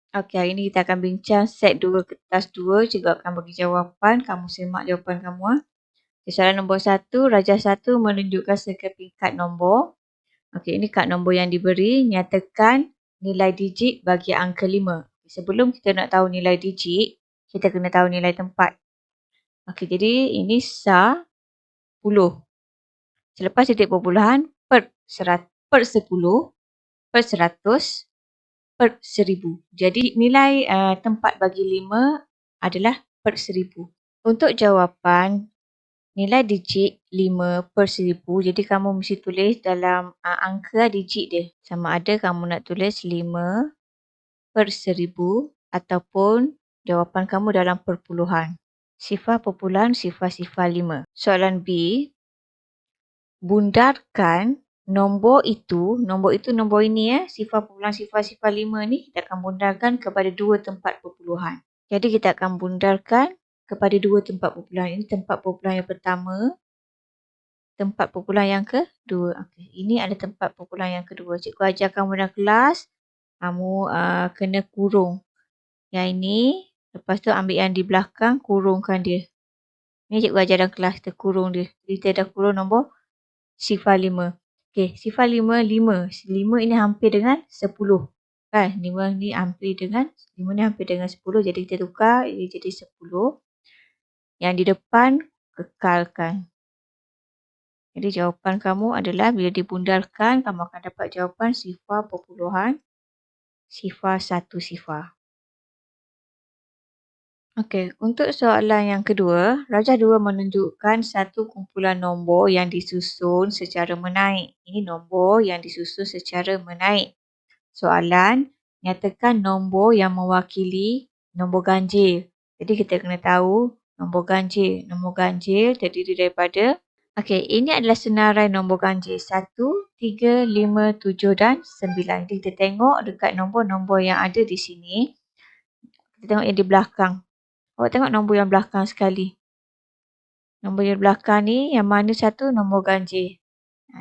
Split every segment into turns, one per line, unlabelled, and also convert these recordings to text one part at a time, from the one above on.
Okey, hari ini kita akan bincang set 2 kertas 2. Cikgu akan bagi jawapan. Kamu semak jawapan kamu. Okay, soalan nombor 1. Rajah 1 menunjukkan seketika kad nombor. Okey, ini kad nombor yang diberi. Nyatakan nilai digit bagi angka 5. Sebelum kita nak tahu nilai digit, kita kena tahu nilai tempat. Okey, jadi ini SAR 10. Selepas titik perpuluhan per 10 per 100 per 1000. Jadi nilai tempat bagi 5 adalah per 1000. Untuk jawapan nilai digit 5 per 1000, jadi kamu mesti tulis dalam angka digit dia. Sama ada kamu nak tulis 5 per 1000 ataupun jawapan kamu dalam perpuluhan. Sifar perpuluhan sifar-sifar 5. Soalan B. Bundarkan nombor nombor ini sifar perpuluhan sifar-sifar 5 ni kita akan bundarkan kepada dua tempat perpuluhan. Jadi kita akan bundarkan kepada dua tempat perpuluhan. Ini tempat perpuluhan yang pertama, tempat perpuluhan yang kedua. Okay. Ini ada tempat perpuluhan yang kedua. Cikgu ajar kamu dalam kelas, kamu kena kurung. Yang ini, lepas tu ambil yang di belakang, kurungkan dia. Ini cikgu ajar dalam kelas, kita kurung dia. Jadi kita dah kurung nombor sifar 5. Okey, sifar 5, 5. 5 ini hampir dengan 10. Kan? 5 ni hampir dengan 10. Jadi kita tukar, ini jadi 10. Yang di depan, kekalkan. Jadi jawapan kamu adalah bila dibundarkan, kamu akan dapat jawapan sifar perpuluhan sifar 1 sifar. Okey, untuk soalan yang kedua, rajah 2 menunjukkan satu kumpulan nombor yang disusun secara menaik. Ini nombor yang disusun secara menaik. Soalan, nyatakan nombor yang mewakili nombor ganjil. Jadi kita kena tahu nombor ganjil. Nombor ganjil terdiri daripada, okey, ini adalah senarai nombor ganjil 1, 3, 5, 7 dan 9. Jadi kita tengok dekat nombor-nombor yang ada di sini. Kita tengok yang di belakang. Awak tengok nombor yang belakang sekali. Nombor yang belakang ni yang mana satu nombor ganjil.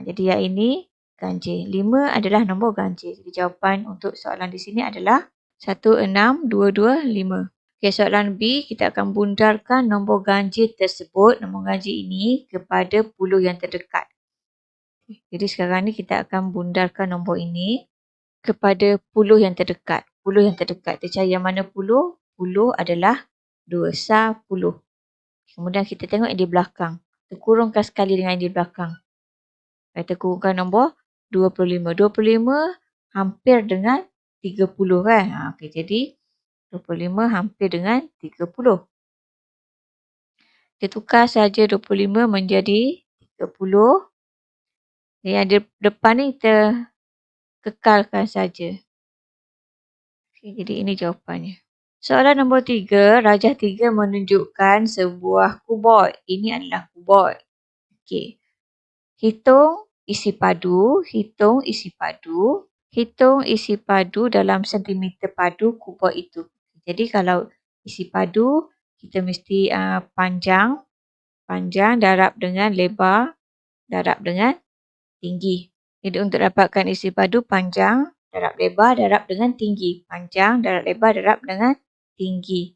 Jadi yang ini ganjil. 5 adalah nombor ganjil. Jadi jawapan untuk soalan di sini adalah 16225. Okey, soalan B, kita akan bundarkan nombor ganjil tersebut, nombor ganjil ini kepada puluh yang terdekat. Jadi sekarang ni kita akan bundarkan nombor ini kepada puluh yang terdekat. Puluh yang terdekat. Kita cari yang mana puluh? Puluh adalah 2 SAR 10. Kemudian kita tengok yang di belakang. Kita kurungkan sekali dengan yang di belakang. Kita kurungkan nombor 25. 25 hampir dengan 30 kan. Okey, jadi 25 hampir dengan 30. Kita tukar saja 25 menjadi 30. Yang di depan ni kita kekalkan saja. Okay, jadi ini jawapannya. Soalan nombor 3, rajah 3 menunjukkan sebuah kubot. Ini adalah kubot. Okey. Hitung isi padu, hitung isi padu, hitung isi padu dalam sentimeter padu kubot itu. Jadi kalau isi padu, kita mesti panjang darab dengan lebar, darab dengan tinggi. Jadi untuk dapatkan isi padu, panjang darab lebar darab dengan tinggi. Panjang darab lebar darab dengan tinggi.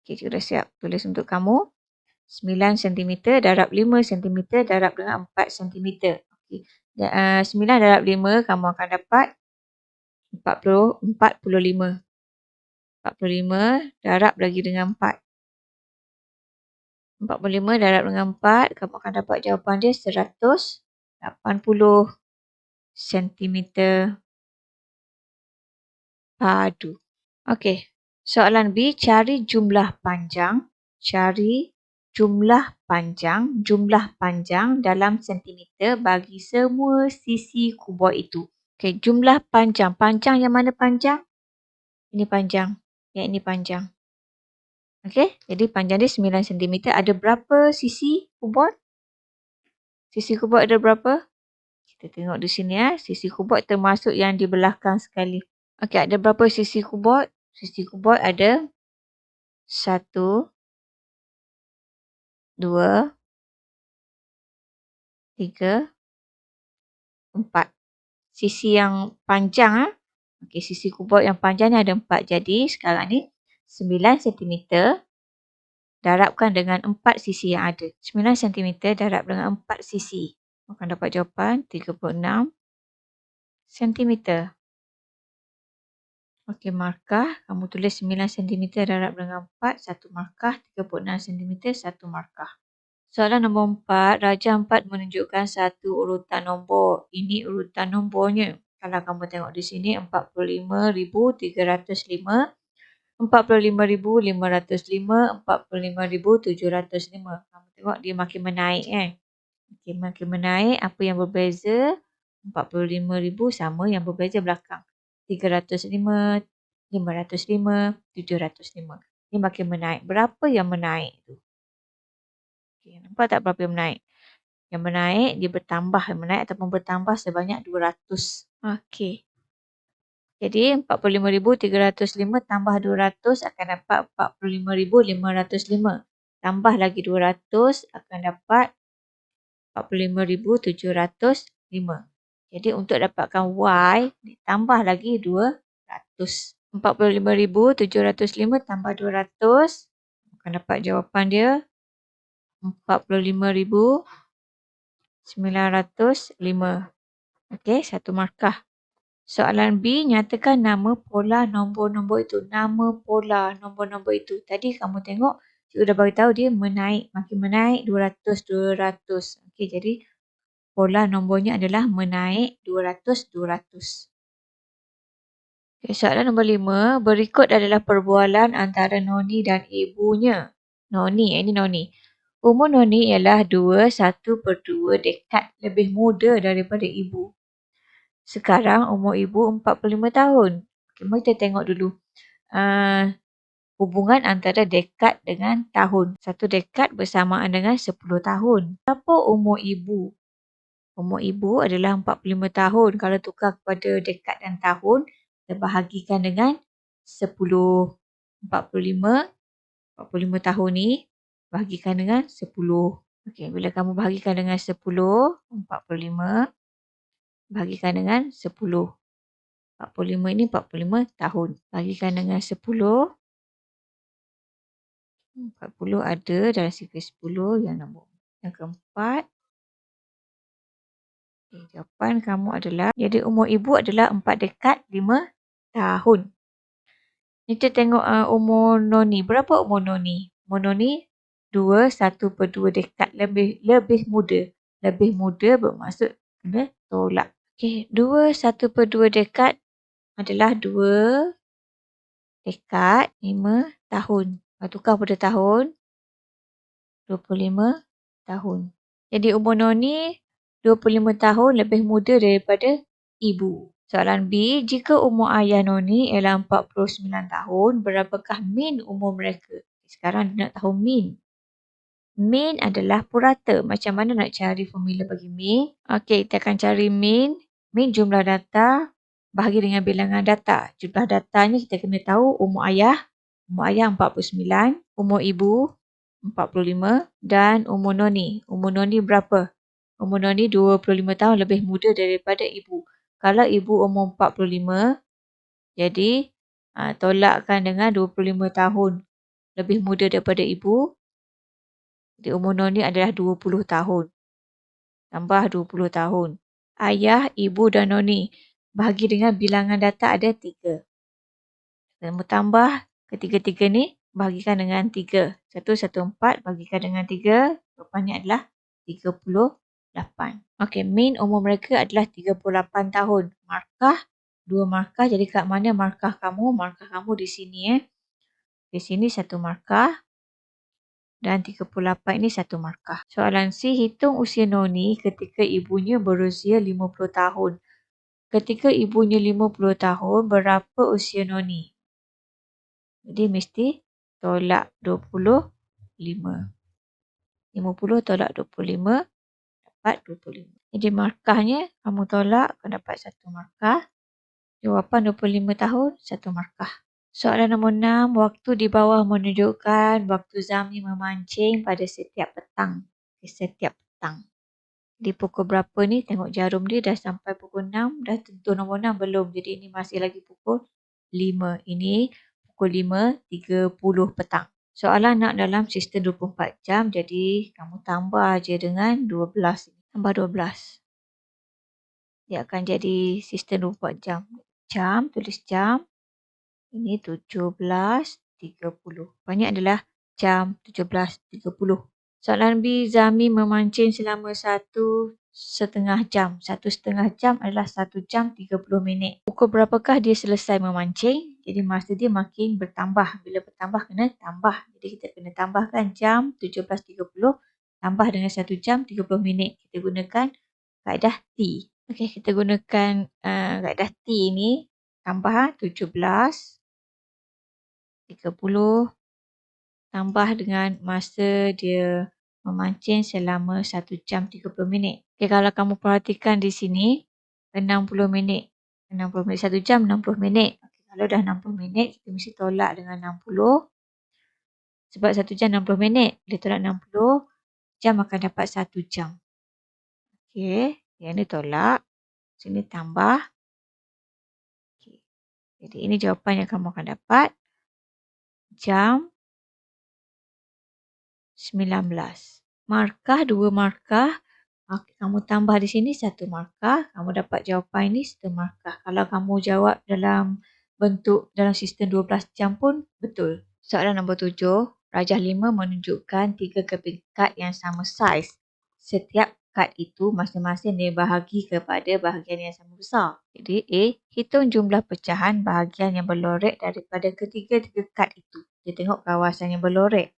Okey, sudah siap. Tulis untuk kamu. 9 cm darab 5 cm darab dengan 4 cm. Okey. 9 darab 5 kamu akan dapat 45. 45 darab lagi dengan 4. 45 darab dengan 4, kamu akan dapat jawapan dia 180 cm padu. Okey. Soalan B, cari jumlah panjang. Cari jumlah panjang dalam sentimeter bagi semua sisi kubot itu. Okey, jumlah panjang. Panjang yang mana panjang? Ini panjang. Yang ini panjang. Okey, jadi panjang dia 9 cm. Ada berapa sisi kubot? Sisi kubot ada berapa? Kita tengok di sini sisi kubot termasuk yang di belakang sekali. Okey, ada berapa sisi kubot? Sisi kubot ada 1, 2, 3, 4. Sisi yang panjang Okey, sisi kubur yang panjangnya ada 4. Jadi sekarang ni 9 cm darabkan dengan 4 sisi yang ada. 9 cm darab dengan 4 sisi. Akan dapat jawapan 36 cm. Okey, markah. Kamu tulis 9 cm darab dengan 4, 1 markah. 36 cm, 1 markah. Soalan nombor 4, Raja 4 menunjukkan satu urutan nombor. Ini urutan nombornya. Kalau kamu tengok di sini 45,305, 45,505, 45,705. Kamu tengok dia makin menaik kan. Okey, makin menaik. Apa yang berbeza? 45,000 sama, yang berbeza belakang. 305, 505, 705. Dia makin menaik. Berapa yang menaik tu? Okay, nampak tak berapa yang menaik? Yang menaik, dia bertambah. Yang menaik ataupun bertambah sebanyak 200. Okey. Jadi 45,305 tambah 200 akan dapat 45,505. Tambah lagi 200 akan dapat 45,705. Jadi untuk dapatkan Y, ditambah lagi 200. 45,705 tambah 200 akan dapat jawapan dia 45,905. Okey, 1 markah. Soalan B, nyatakan nama pola nombor-nombor itu. Nama pola nombor-nombor itu. Tadi kamu tengok, cikgu dah beritahu dia menaik. Makin menaik 200, 200. Okey, jadi pola nombornya adalah menaik 200, 200. Okay, soalan nombor 5. Berikut adalah perbualan antara Noni dan ibunya. Noni, ini Noni. Umur Noni ialah 2/1/2 dekad lebih muda daripada ibu. Sekarang umur ibu 45 tahun. Okay, mari kita tengok dulu. Hubungan antara dekad dengan tahun. Satu dekad bersamaan dengan 10 tahun. Berapa umur ibu? Umur ibu adalah 45 tahun. Kalau tukar kepada dekad dan tahun, kita bahagikan dengan 10. 45 tahun ni bahagikan dengan 10. Okey, bila kamu bahagikan dengan 10, 45 bahagikan dengan 10. 45 ini 45 tahun. Bahagikan dengan 10. 40 ada dalam sifar 10 yang nombor. Yang keempat. Okay, jawapan kamu adalah, jadi umur ibu adalah 4 dekad 5 tahun. Kita tengok umur Noni. Berapa umur Noni? Umur Noni 2/1/2 dekad lebih muda. Lebih muda bermaksud kena tolak. Okey, 2/1/2 dekad adalah 2 dekad 5 tahun. Kalau tukar pada tahun, 25 tahun. Jadi umur Noni 25 tahun lebih muda daripada ibu. Soalan B, jika umur ayah Noni ialah 49 tahun, berapakah min umur mereka? Sekarang nak tahu min. Min adalah purata. Macam mana nak cari formula bagi min? Okey, kita akan cari min. Min jumlah data bahagi dengan bilangan data. Jumlah datanya kita kena tahu umur ayah. Umur ayah 49. Umur ibu 45. Dan umur Noni. Umur Noni berapa? Umur Noni 25 tahun lebih muda daripada ibu. Kalau ibu umur 45, jadi tolakkan dengan 25 tahun lebih muda daripada ibu. Jadi umur Noni adalah 20 tahun. Tambah 20 tahun. Ayah, ibu dan Noni. Bahagi dengan bilangan data ada 3. Kita tambah ketiga-tiga ni bahagikan dengan 3. 114 bahagikan dengan 3. Jawapannya adalah 38. Okey, min umur mereka adalah 38 tahun. Markah, 2 markah. Jadi kat mana markah kamu? Markah kamu di sini. Di sini 1 markah. Dan 38 ini 1 markah. Soalan C, hitung usia Noni ketika ibunya berusia 50 tahun. Ketika ibunya 50 tahun, berapa usia Noni? Jadi mesti tolak 25. 50 tolak 25 dapat 25. Jadi markahnya kamu tolak akan dapat 1 markah. Jawapan 25 tahun 1 markah. Soalan nombor 6. Waktu di bawah menunjukkan waktu Zami memancing pada setiap petang. Setiap petang. Di pukul berapa ni? Tengok jarum dia dah sampai pukul 6. Dah tentu nombor 6 belum. Jadi ini masih lagi pukul 5. Ini pukul 5.30 petang. Soalan nak dalam sistem 24 jam. Jadi kamu tambah je dengan 12. Tambah 12. Dia akan jadi sistem 24 jam. Jam, tulis jam. Ini 17.30. Banyak adalah jam 17.30. Soalan B, Zami memancing selama 1,5 jam. 1,5 jam adalah 1 jam 30 minit. Pukul berapakah dia selesai memancing? Jadi masa dia makin bertambah. Bila bertambah kena tambah. Jadi kita kena tambahkan jam 17.30 tambah dengan 1 jam 30 minit. Kita gunakan kaedah T. Okey, kita gunakan kaedah T ni. Tambah 17.30 tambah dengan masa dia memancing selama 1 jam 30 minit. Okay, kalau kamu perhatikan di sini, 60 minit. 60 minit, 1 jam 60 minit. Okay, kalau dah 60 minit, kita mesti tolak dengan 60. Sebab 1 jam 60 minit. Bila tolak 60, jam akan dapat 1 jam. Okey, yang ni tolak. Sini tambah. Okay. Jadi ini jawapan yang kamu akan dapat. Jam 19. Markah, 2 markah. Kamu tambah di sini 1 markah. Kamu dapat jawapan ini 1 markah. Kalau kamu jawab dalam bentuk dalam sistem 12 jam pun betul. Soalan nombor 7. Rajah 5 menunjukkan 3 keping kad yang sama saiz. Setiap kad itu masing-masing dibahagi kepada bahagian yang sama besar. Jadi A. Hitung jumlah pecahan bahagian yang berlorek daripada ketiga-tiga kad itu. Dia tengok kawasan yang berlorek.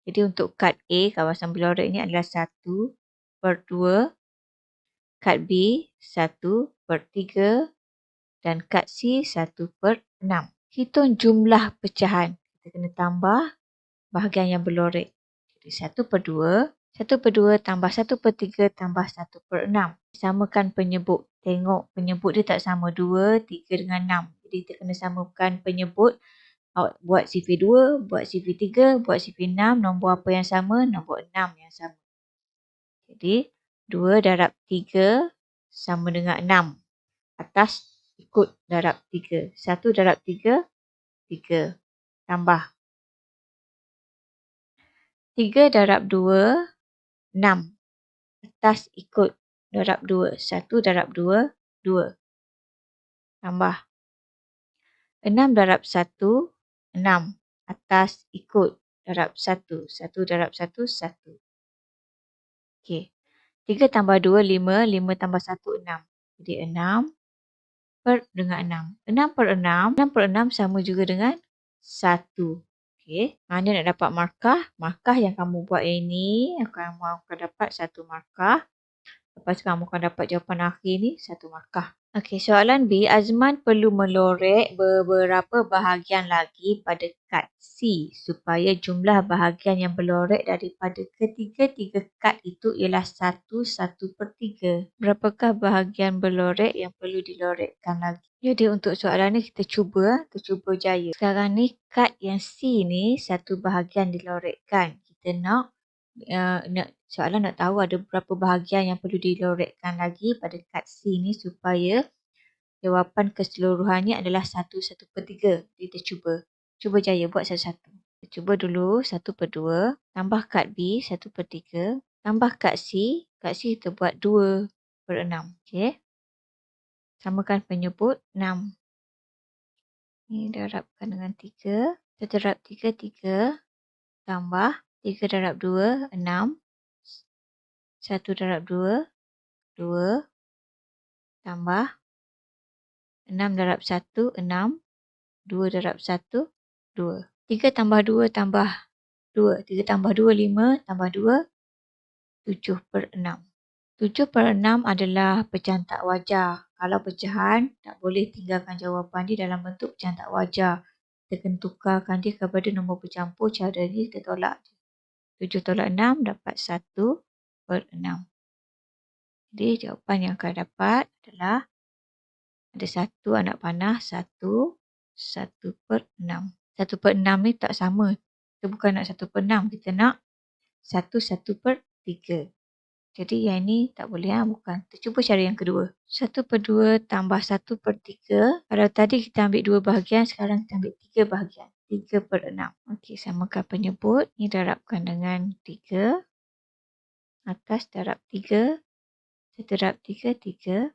Jadi untuk kad A, kawasan berlorek ini adalah 1/2. Kad B, 1/3. Dan kad C, 1/6. Hitung jumlah pecahan. Kita kena tambah bahagian yang berlorek. Jadi 1/2. 1/2 tambah 1/3 tambah 1/6. Samakan penyebut. Tengok penyebut dia tak sama. 2, 3 dengan 6. Jadi kita kena samakan penyebut. Awak buat CV2, buat CV3, buat CV6. Nombor apa yang sama? Nombor 6 yang sama. Jadi 2 darab 3 sama dengan 6. Atas ikut darab 3. 1 darab 3, 3. Tambah. 3 darab 2, 6. Atas ikut darab 2. 1 darab 2, 2. Tambah. 6 darab 1, 6. Atas ikut darab 1. 1 darab 1, 1. Okey. 3 tambah 2, 5. 5 tambah 1, 6. Jadi 6 dengan 6. 6/6. 6/6 sama juga dengan 1. Okey. Mana nak dapat markah? Markah yang kamu buat ini, kamu akan dapat 1 markah. Lepas kamu akan dapat jawapan akhir ni 1 markah. Okey, soalan B. Azman perlu melorek beberapa bahagian lagi pada kad C supaya jumlah bahagian yang berlorek daripada ketiga-tiga kad itu ialah 1/3. Berapakah bahagian berlorek yang perlu dilorekkan lagi? Jadi untuk soalan ni kita cuba jaya. Sekarang ni kad yang C ni 1 bahagian dilorekkan. Kita nak soalan nak tahu ada berapa bahagian yang perlu dilorekkan lagi pada kad C ni supaya jawapan keseluruhannya adalah 1/3. Kita cuba jaya buat satu-satu. Kita cuba dulu 1/2 tambah kad B 1/3 tambah kad C. Kad C kita buat 2/6. Okey. Samakan penyebut 6. Ni darabkan dengan 3. 1 darab 3, 3. Tambah 3 darab 2, 6. 1 darab 2, 2. Tambah 6 darab 1, 6. 2 darab 1, 2. 3 tambah 2 tambah 2. 3 tambah 2, 5. Tambah 2, 7/6. 7/6 adalah pecahan tak wajar. Kalau pecahan, tak boleh tinggalkan jawapan dia dalam bentuk pecahan tak wajar. Kita kena tukarkan dia kepada nombor bercampur. Cara ni kita tolak. 7 tolak 6 dapat 1/6. Jadi jawapan yang akan dapat adalah ada 1 anak panah, 1/6. 1/6 ni tak sama. Kita bukan nak 1/6. Kita nak 1/3. Jadi yang ini tak boleh, bukan. Kita cuba cara yang kedua. 1/2 tambah 1/3. Kalau tadi kita ambil 2 bahagian, sekarang kita ambil 3 bahagian. 3/6. Okey, samakan penyebut. Ini darabkan dengan 3. Atas darab 3. 1 darab 3, 3.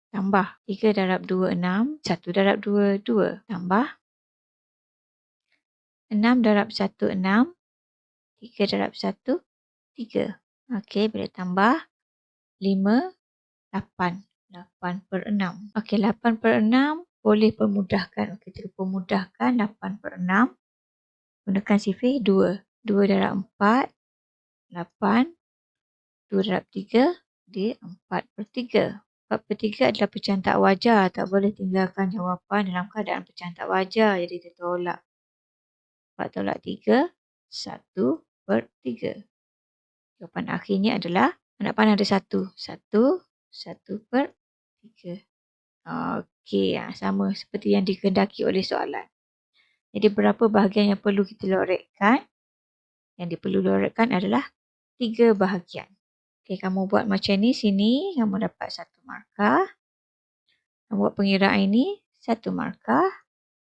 Tambah 3 darab 2, 6. 1 darab 2, 2. Tambah 6 darab 1, 6. 3 darab 1, 3. Okey, boleh tambah 5, 8. 8/6. Okey, 8/6 boleh permudahkan. Okey, kita permudahkan 8/6. Gunakan sifir 2. 2 darab 4, 8. 2 darab 3, dia 4/3. 4/3 adalah pecahan tak wajar. Tak boleh tinggalkan jawapan dalam keadaan pecahan tak wajar. Jadi kita tolak. 4 tolak 3, 1/3. Jawapan akhirnya adalah, anak panah ada 1. 1, 1/3. Okey, sama seperti yang dikehendaki oleh soalan. Jadi berapa bahagian yang perlu kita lorekkan? Yang diperlu lorekkan adalah 3 bahagian. Okey, kamu buat macam ni sini, kamu dapat 1 markah. Kamu buat pengiraan ini 1 markah.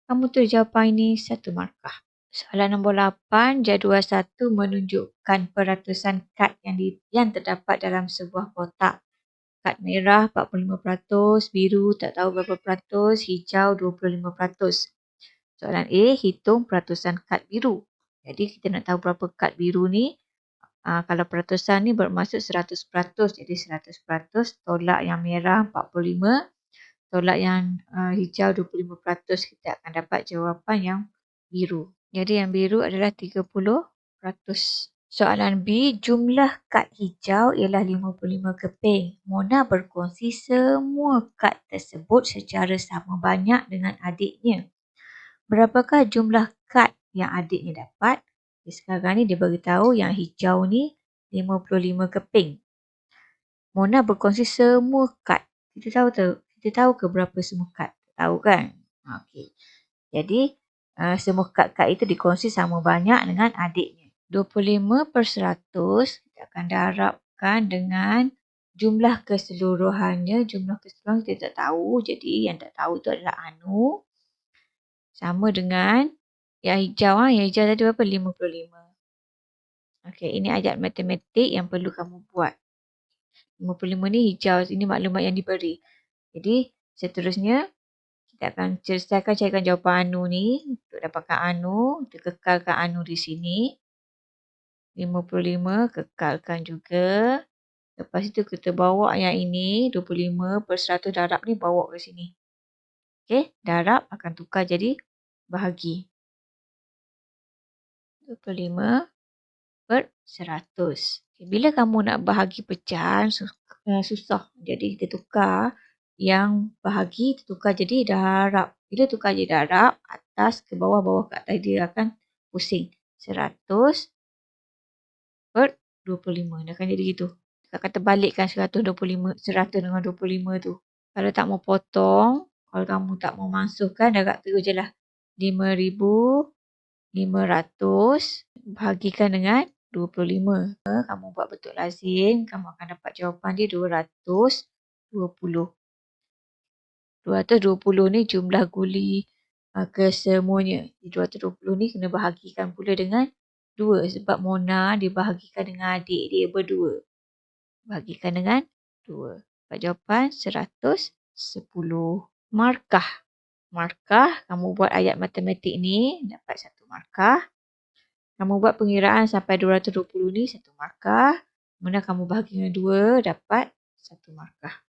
Kamu tulis jawapan ini 1 markah. Soalan nombor 8, jadual 1 menunjukkan peratusan kad yang terdapat dalam sebuah kotak. Kad merah 45%, biru tak tahu berapa peratus, hijau 25%. Soalan A, hitung peratusan kad biru. Jadi kita nak tahu berapa kad biru ni. Kalau peratusan ni bermaksud 100%. Jadi 100% tolak yang merah 45%. Tolak yang hijau 25%. Kita akan dapat jawapan yang biru. Jadi yang biru adalah 30%. Soalan B, jumlah kad hijau ialah 55 keping. Mona berkongsi semua kad tersebut secara sama banyak dengan adiknya. Berapakah jumlah kad yang adiknya dapat? Sekarang ni dia beritahu yang hijau ni 55 keping. Mona berkongsi semua kad. Kita tahu ke berapa semua kad? Tahu kan? Okey. Jadi semua kad-kad itu dikongsi sama banyak dengan adiknya. 25% kita akan darabkan dengan jumlah keseluruhannya. Jumlah keseluruhan kita tak tahu. Jadi yang tak tahu itu adalah Anu. Sama dengan yang hijau. Yang hijau tadi berapa? 55. Okey, ini ayat matematik yang perlu kamu buat. 55 ni hijau. Ini maklumat yang diberi. Jadi seterusnya kita akan selesaikan carikan jawapan Anu ni. Untuk dapatkan Anu, kita kekalkan Anu di sini. 55 kekalkan juga. Lepas itu kita bawa yang ini 25/100 darab ni bawa ke sini. Okey, darab akan tukar jadi bahagi. 25/100. Okay, bila kamu nak bahagi pecahan susah. Jadi kita tukar yang bahagi tukar jadi darab. Bila tukar jadi darab, atas ke bawah, bawah ke atas dia akan pusing. 100/25. Dia akan jadi gitu. Kita akan terbalikkan 100 dengan 25 tu. Kalau tak mau potong, kalau kamu tak mau masukkan, darab terus je lah. 5,500 bahagikan dengan 25. Kamu buat betul lazim, kamu akan dapat jawapan dia 220. 220 ni jumlah guli kesemuanya. 220 ni kena bahagikan pula dengan 2 sebab Mona dibahagikan dengan adik dia berdua. Bahagikan dengan 2. Dapat jawapan 110. Markah. Markah, kamu buat ayat matematik ni dapat 1 markah. Kamu buat pengiraan sampai 220 ni 1 markah. Kemudian kamu bahagi dengan 2 dapat 1 markah.